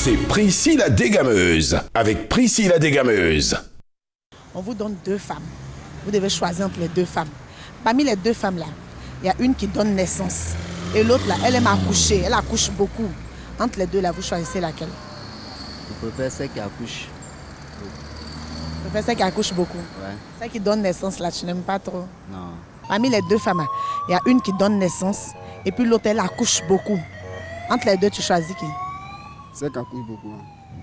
C'est Priscille la dégameuse, avec Priscille la dégameuse. On vous donne 2 femmes. Vous devez choisir entre les 2 femmes. Parmi les 2 femmes-là, il y a une qui donne naissance. Et l'autre, là, elle aime accoucher. Elle accouche beaucoup. Entre les 2, là, vous choisissez laquelle? Je préfère celle qui accouche. Je préfère celle qui accouche beaucoup. Ouais. Celle qui donne naissance, là, tu n'aimes pas trop? Non. Parmi les 2 femmes, il y a une qui donne naissance. Et puis l'autre, elle accouche beaucoup. Entre les 2, tu choisis qui? Celle qui accouche beaucoup.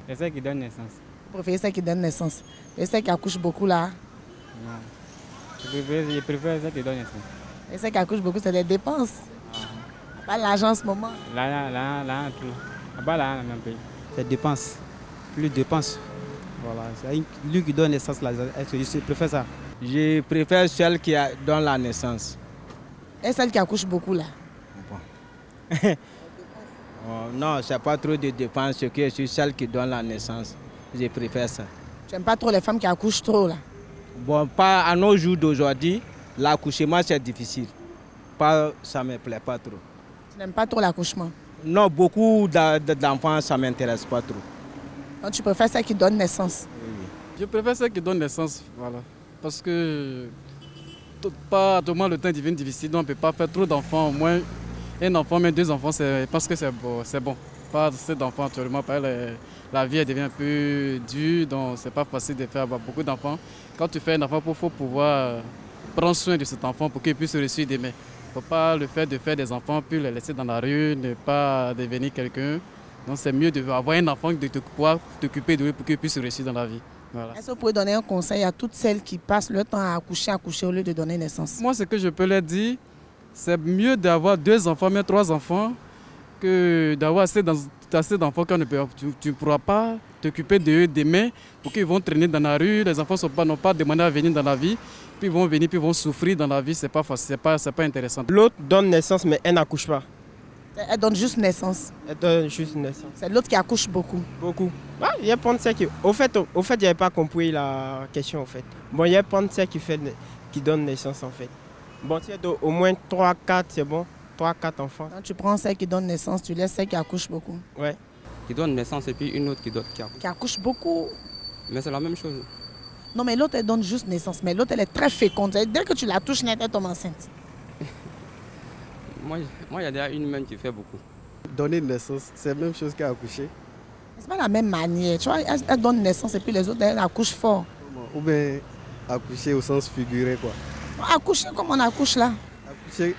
C'est celle qui donne naissance. Vous préférez celle qui donne naissance. Et celle qui accouche beaucoup, là? Non. Je préfère celle qui donne naissance. Et celle qui accouche beaucoup, c'est des dépenses. Pas l'argent en ce moment. Là, tout. Là-bas, là, même pays. C'est dépenses. Plus de dépenses. Voilà. C'est lui qui donne naissance, là. Je préfère ça. Je préfère celle qui donne la naissance. Et celle qui accouche beaucoup, là? Bon. Oh, non, c'est pas trop de dépenses. Que c'est celle qui donne la naissance. Je préfère ça. Tu n'aimes pas trop les femmes qui accouchent trop, là? Bon, pas à nos jours d'aujourd'hui. L'accouchement, c'est difficile. Ça ne me plaît pas trop. Tu n'aimes pas trop l'accouchement? Non, beaucoup d'enfants, ça ne m'intéresse pas trop. Donc tu préfères celle qui donne naissance? Oui. Je préfère celle qui donne naissance, voilà. Parce que pas tout le monde le temps devient difficile, donc on ne peut pas faire trop d'enfants. Au moins un enfant, mais 2 enfants, parce que c'est bon. Pas assez d'enfants actuellement, la vie elle devient un peu dure, donc c'est pas facile de faire beaucoup d'enfants. Quand tu fais un enfant, il faut pouvoir prendre soin de cet enfant pour qu'il puisse réussir demain. Il ne faut pas le faire de faire des enfants, puis les laisser dans la rue, ne pas devenir quelqu'un. Donc c'est mieux d'avoir un enfant que de pouvoir t'occuper de lui pour qu'il puisse réussir dans la vie. Voilà. Est-ce que vous pouvez donner un conseil à toutes celles qui passent le temps à accoucher au lieu de donner naissance? Moi, ce que je peux leur dire, c'est mieux d'avoir 2 enfants, même 3 enfants, que d'avoir assez d'enfants quand tu ne pourras pas t'occuper d'eux demain pour qu'ils vont traîner dans la rue. Les enfants n'ont pas demandé à venir dans la vie, puis ils vont venir, puis ils vont souffrir dans la vie. C'est pas facile, c'est pas intéressant. L'autre donne naissance, mais elle n'accouche pas. Elle donne juste naissance. Elle donne juste naissance. C'est l'autre qui accouche beaucoup. Beaucoup. Ah, il y a prendre celle qui... Au fait, je n'avais pas compris la question, en fait. Bon, il y a prendre celle qui donne naissance, en fait. Bon, si elle donne au moins 3, 4, c'est bon. 3, 4 enfants. Quand tu prends celle qui donne naissance, tu laisses celle qui accouche beaucoup. Ouais. Qui donne naissance et puis une autre qui accouche. Qui accouche beaucoup. Mais c'est la même chose. Non, mais l'autre, elle donne juste naissance. Mais l'autre, elle est très féconde. Dès que tu la touches, elle tombe enceinte. Moi, il y a déjà une même qui fait beaucoup. Donner naissance, c'est la même chose qu'accoucher. C'est pas la même manière. Tu vois, elle donne naissance et puis les autres, elles accouchent fort. Ou bien accoucher au sens figuré, quoi. Accoucher comme on accouche là.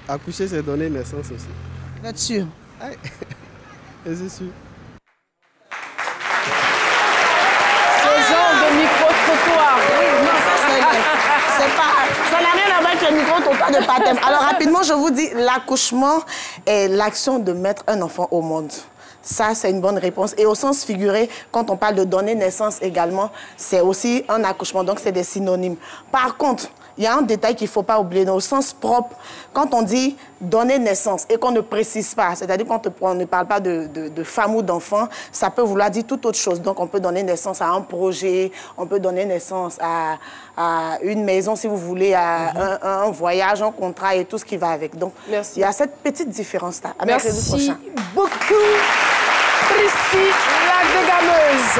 Accoucher, c'est donner naissance aussi. Vous êtes sûr? Et c'est sûr. Ce genre de micro-trottoir. Oui, non, ça n'a rien à voir avec le micro-trottoir de baptême. Alors rapidement, je vous dis, l'accouchement est l'action de mettre un enfant au monde. Ça, c'est une bonne réponse. Et au sens figuré, quand on parle de donner naissance également, c'est aussi un accouchement. Donc, c'est des synonymes. Par contre, il y a un détail qu'il ne faut pas oublier. Dans le sens propre, quand on dit donner naissance et qu'on ne précise pas, c'est-à-dire quand on ne parle pas de femme ou d'enfant, ça peut vouloir dire toute autre chose. Donc, on peut donner naissance à un projet, on peut donner naissance à une maison, si vous voulez, à un voyage, un contrat et tout ce qui va avec. Donc, il y a cette petite différence-là. Merci beaucoup, Priscille la dégameuse.